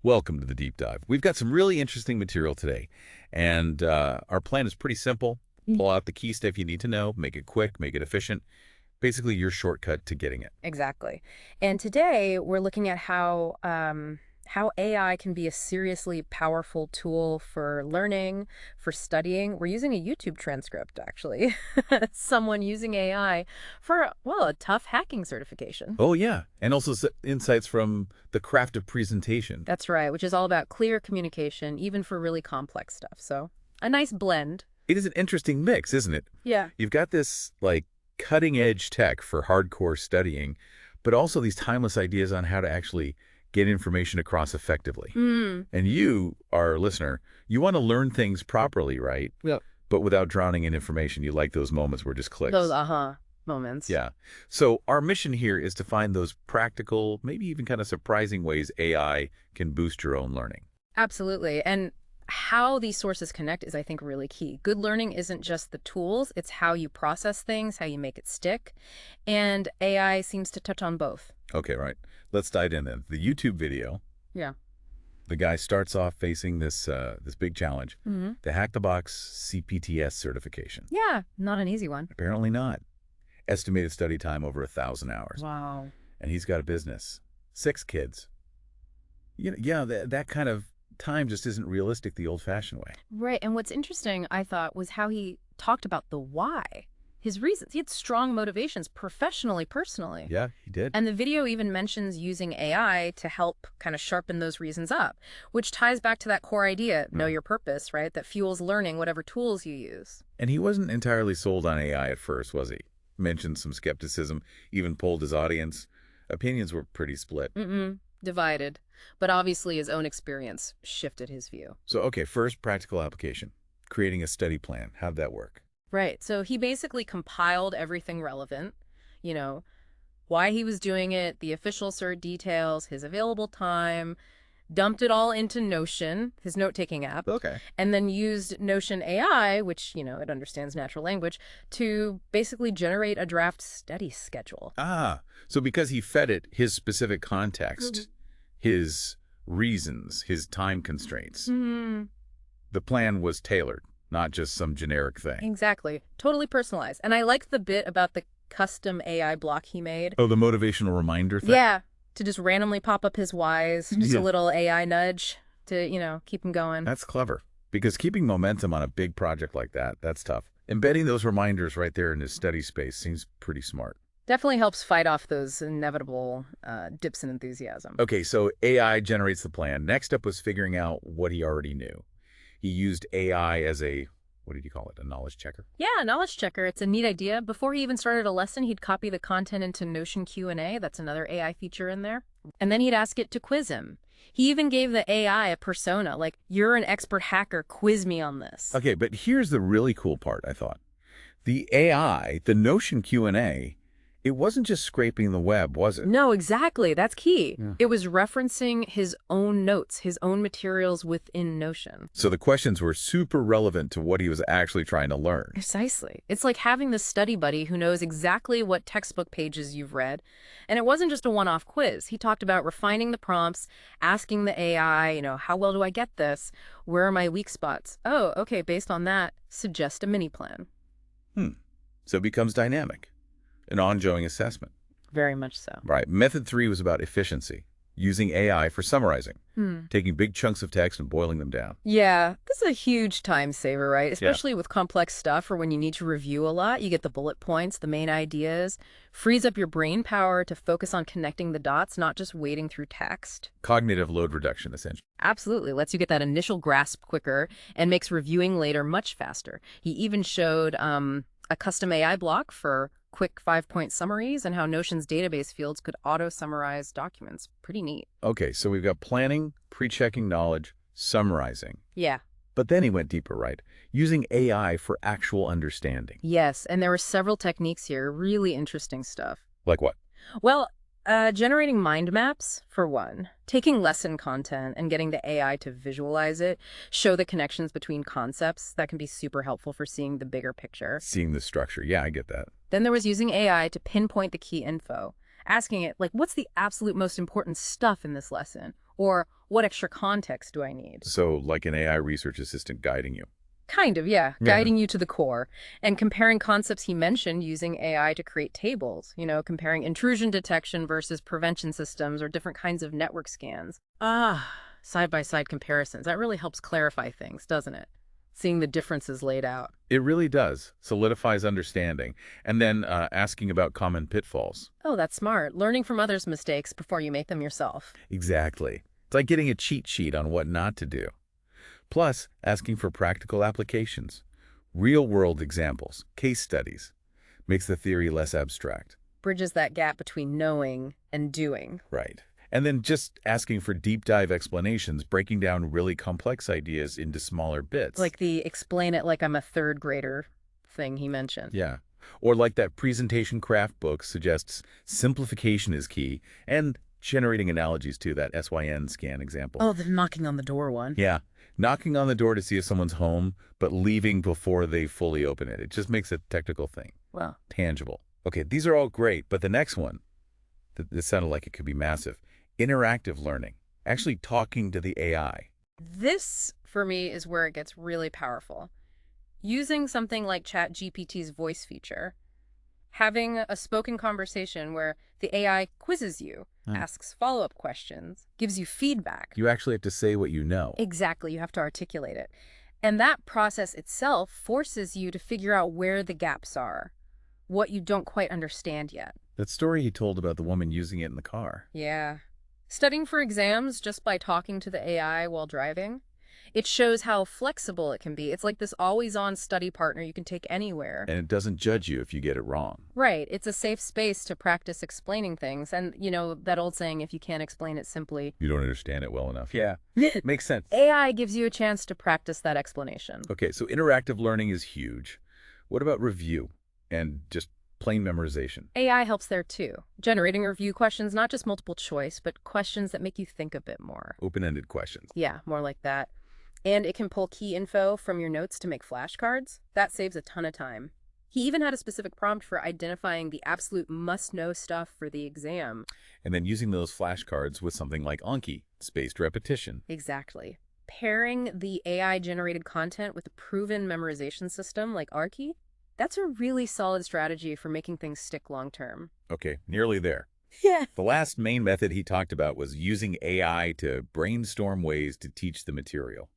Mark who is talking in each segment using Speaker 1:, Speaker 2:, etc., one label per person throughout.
Speaker 1: Welcome to the deep dive. We've got some really interesting material today, and our plan is pretty simple. Pull out the key stuff you need to know, make it quick, make it efficient. Basically, your shortcut to getting it.
Speaker 2: Exactly. And today we're looking at how AI can be a seriously powerful tool for learning, for studying. We're using a YouTube transcript, actually. Someone using AI for, well, a tough hacking certification.
Speaker 1: Oh, yeah, and also insights from the craft of presentation.
Speaker 2: That's right, which is all about clear communication, even for really complex stuff. So a nice blend.
Speaker 1: It is an interesting mix, isn't it?
Speaker 2: Yeah.
Speaker 1: You've got this, like, cutting-edge tech for hardcore studying, but also these timeless ideas on how to actually get information across effectively. And you, our listener, you want to learn things properly, right?
Speaker 2: Yeah.
Speaker 1: But without drowning in information. You like those moments where it just clicks.
Speaker 2: Those moments.
Speaker 1: Yeah. So our mission here is to find those practical, maybe even kind of surprising ways AI can boost your own learning.
Speaker 2: Absolutely. And how these sources connect is, I think, really key. Good learning isn't just the tools, it's how you process things, how you make it stick. And AI seems to touch on both.
Speaker 1: Okay, right. Let's dive in then. The YouTube video,
Speaker 2: Yeah.
Speaker 1: the guy starts off facing this big challenge, the Hack the Box CPTS certification.
Speaker 2: Yeah, not an easy one.
Speaker 1: Apparently not. Estimated study time over 1,000 hours.
Speaker 2: Wow.
Speaker 1: And he's got a business. 6 kids. Yeah, that kind of time just isn't realistic the old-fashioned way.
Speaker 2: Right. And what's interesting, I thought, was how he talked about the why. His reasons. He had strong motivations professionally, personally.
Speaker 1: Yeah, he did.
Speaker 2: And the video even mentions using AI to help kind of sharpen those reasons up, which ties back to that core idea, know your purpose, right? That fuels learning, whatever tools you use.
Speaker 1: And he wasn't entirely sold on AI at first, was he? Mentioned some skepticism, even polled his audience. Opinions were pretty split.
Speaker 2: Divided. But obviously his own experience shifted his view.
Speaker 1: So, okay, first practical application. Creating a study plan. How'd that work?
Speaker 2: Right. So he basically compiled everything relevant, you know, why he was doing it, the official cert details, his available time, dumped it all into Notion, his note-taking app,
Speaker 1: Okay.
Speaker 2: and then used Notion AI, which, it understands natural language, to basically generate a draft study schedule.
Speaker 1: Ah, so because he fed it his specific context, his reasons, his time constraints, the plan was tailored, not just some generic thing.
Speaker 2: Exactly. Totally personalized. And I liked the bit about the custom AI block he made.
Speaker 1: Oh, the motivational reminder thing?
Speaker 2: Yeah. To just randomly pop up his whys, just
Speaker 1: Yeah.
Speaker 2: a little AI nudge to, keep him going.
Speaker 1: That's clever. Because keeping momentum on a big project like that, that's tough. Embedding those reminders right there in his study space seems pretty smart.
Speaker 2: Definitely helps fight off those inevitable dips in enthusiasm.
Speaker 1: Okay, so AI generates the plan. Next up was figuring out what he already knew. He used AI as a, what did you call it, a knowledge checker?
Speaker 2: Yeah, knowledge checker. It's a neat idea. Before he even started a lesson, he'd copy the content into Notion Q&A. That's another AI feature in there. And then he'd ask it to quiz him. He even gave the AI a persona, like, you're an expert hacker, quiz me on this.
Speaker 1: Okay, but here's the really cool part, I thought. The AI, the Notion Q&A, it wasn't just scraping the web, was it?
Speaker 2: No, exactly. That's key.
Speaker 1: Yeah.
Speaker 2: It was referencing his own notes, his own materials within Notion.
Speaker 1: So the questions were super relevant to what he was actually trying to learn.
Speaker 2: Precisely. It's like having this study buddy who knows exactly what textbook pages you've read. And it wasn't just a one-off quiz. He talked about refining the prompts, asking the AI, how well do I get this? Where are my weak spots? Oh, okay, based on that, suggest a mini plan.
Speaker 1: So it becomes dynamic, an ongoing assessment.
Speaker 2: Very much so.
Speaker 1: Right. Method 3 was about efficiency, using AI for summarizing, taking big chunks of text and boiling them down.
Speaker 2: Yeah, this is a huge time saver, right? Especially with complex stuff or when you need to review a lot. You get the bullet points, the main ideas, frees up your brain power to focus on connecting the dots, not just wading through text.
Speaker 1: Cognitive load reduction, essentially.
Speaker 2: Absolutely. Lets you get that initial grasp quicker and makes reviewing later much faster. He even showed a custom AI block for quick 5-point summaries and how Notion's database fields could auto-summarize documents. Pretty neat.
Speaker 1: Okay, so we've got planning, pre-checking knowledge, summarizing.
Speaker 2: Yeah.
Speaker 1: But then he went deeper, right? Using AI for actual understanding.
Speaker 2: Yes, and there were several techniques here. Really interesting stuff.
Speaker 1: Like what?
Speaker 2: Well, generating mind maps, for one. Taking lesson content and getting the AI to visualize it, show the connections between concepts. That can be super helpful for seeing the bigger picture.
Speaker 1: Seeing the structure. Yeah, I get that.
Speaker 2: Then there was using AI to pinpoint the key info. Asking it, like, what's the absolute most important stuff in this lesson? Or What extra context do I need?
Speaker 1: So like an AI research assistant guiding you.
Speaker 2: Kind of, yeah,
Speaker 1: Yeah.
Speaker 2: guiding you to the core and comparing concepts he mentioned using AI to create tables, comparing intrusion detection versus prevention systems or different kinds of network scans. Side-by-side comparisons. That really helps clarify things, doesn't it? Seeing the differences laid out.
Speaker 1: It really does. Solidifies understanding. And then asking about common pitfalls.
Speaker 2: Oh, that's smart. Learning from others' mistakes before you make them yourself.
Speaker 1: Exactly. It's like getting a cheat sheet on what not to do. Plus, asking for practical applications. Real-world examples, case studies. Makes the theory less abstract.
Speaker 2: Bridges that gap between knowing and doing.
Speaker 1: Right. And then just asking for deep dive explanations, breaking down really complex ideas into smaller bits.
Speaker 2: Like the explain it like I'm a third grader thing he mentioned.
Speaker 1: Yeah. Or like that presentation craft book suggests simplification is key, and generating analogies to that SYN scan example.
Speaker 2: Oh, the knocking on the door one.
Speaker 1: Yeah. Knocking on the door to see if someone's home, but leaving before they fully open it. It just makes a technical thing.
Speaker 2: Well,
Speaker 1: Tangible. Okay, these are all great, but the next one, this sounded like it could be massive. Interactive learning. Actually talking to the AI.
Speaker 2: this, for me, is where it gets really powerful. Using something like ChatGPT's voice feature, having a spoken conversation where the AI quizzes you, asks follow-up questions, gives you feedback.
Speaker 1: You actually have to say what you know.
Speaker 2: Exactly, you have to articulate it. And that process itself forces you to figure out where the gaps are, what you don't quite understand yet.
Speaker 1: That story he told about the woman using it in the car.
Speaker 2: Yeah. Studying for exams just by talking to the AI while driving, it shows how flexible it can be. It's like this always-on study partner you can take anywhere.
Speaker 1: And it doesn't judge you if you get it wrong.
Speaker 2: Right. It's a safe space to practice explaining things. And, that old saying, if you can't explain it simply.
Speaker 1: You don't understand it well enough. Yeah. Makes sense.
Speaker 2: AI gives you a chance to practice that explanation.
Speaker 1: Okay, so interactive learning is huge. What about review and just plain memorization?
Speaker 2: AI helps there too. Generating review questions, not just multiple choice, but questions that make you think a bit more.
Speaker 1: Open-ended questions.
Speaker 2: Yeah, more like that. And it can pull key info from your notes to make flashcards. That saves a ton of time. He even had a specific prompt for identifying the absolute must-know stuff for the exam.
Speaker 1: And then using those flashcards with something like Anki, spaced repetition.
Speaker 2: Exactly. Pairing the AI-generated content with a proven memorization system like Archie, that's a really solid strategy for making things stick long-term.
Speaker 1: Okay, nearly there.
Speaker 2: Yeah.
Speaker 1: The last main method he talked about was using AI to brainstorm ways to teach the material.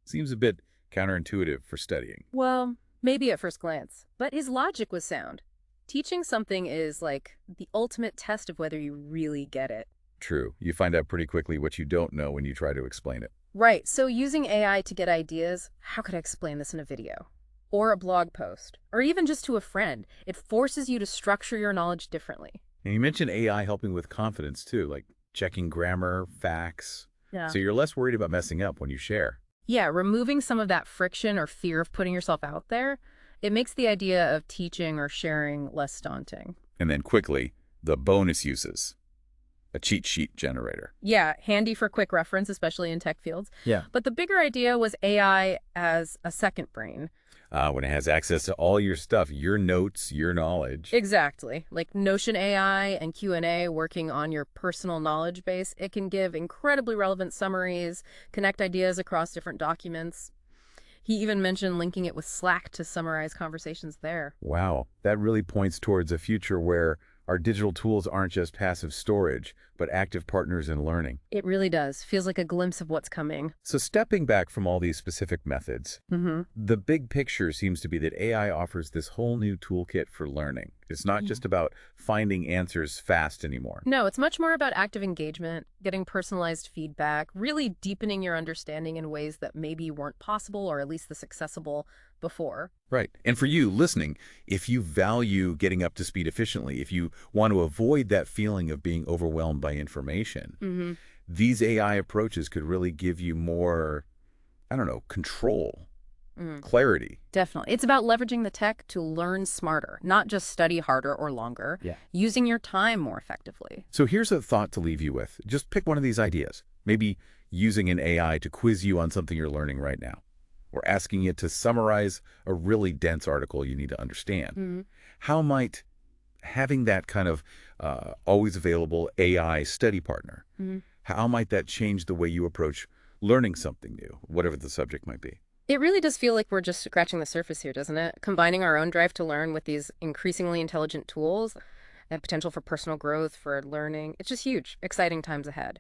Speaker 1: Seems a bit counterintuitive for studying.
Speaker 2: Well, maybe at first glance, but his logic was sound. Teaching something is like the ultimate test of whether you really get it.
Speaker 1: True. You find out pretty quickly what you don't know when you try to explain it.
Speaker 2: Right, so using AI to get ideas, how could I explain this in a video? Or a blog post, or even just to a friend, it forces you to structure your knowledge differently.
Speaker 1: And you mentioned AI helping with confidence too, like checking grammar, facts.
Speaker 2: Yeah.
Speaker 1: So you're less worried about messing up when you share.
Speaker 2: Yeah, removing some of that friction or fear of putting yourself out there, it makes the idea of teaching or sharing less daunting.
Speaker 1: And then quickly, the bonus uses. A cheat sheet generator.
Speaker 2: Yeah, handy for quick reference, especially in tech fields.
Speaker 1: Yeah.
Speaker 2: But the bigger idea was AI as a second brain.
Speaker 1: When it has access to all your stuff, your notes, your knowledge.
Speaker 2: Exactly. Like Notion AI and Q&A working on your personal knowledge base, it can give incredibly relevant summaries, connect ideas across different documents. He even mentioned linking it with Slack to summarize conversations there.
Speaker 1: Wow, that really points towards a future where our digital tools aren't just passive storage, but active partners in learning.
Speaker 2: It really does. Feels like a glimpse of what's coming.
Speaker 1: So stepping back from all these specific methods, the big picture seems to be that AI offers this whole new toolkit for learning. It's not just about finding answers fast anymore.
Speaker 2: No, it's much more about active engagement, getting personalized feedback, really deepening your understanding in ways that maybe weren't possible or at least this accessible before.
Speaker 1: Right. And for you listening, if you value getting up to speed efficiently, if you want to avoid that feeling of being overwhelmed by information, these AI approaches could really give you more, control, clarity.
Speaker 2: Definitely. It's about leveraging the tech to learn smarter, not just study harder or longer, using your time more effectively.
Speaker 1: So here's a thought to leave you with. Just pick one of these ideas. Maybe using an AI to quiz you on something you're learning right now, or asking it to summarize a really dense article you need to understand. How might having that kind of always available AI study partner, How might that change the way you approach learning something new, whatever the subject might be?
Speaker 2: It really does feel like we're just scratching the surface here, doesn't it? Combining our own drive to learn with these increasingly intelligent tools and potential for personal growth, for learning. It's just huge. Exciting times ahead.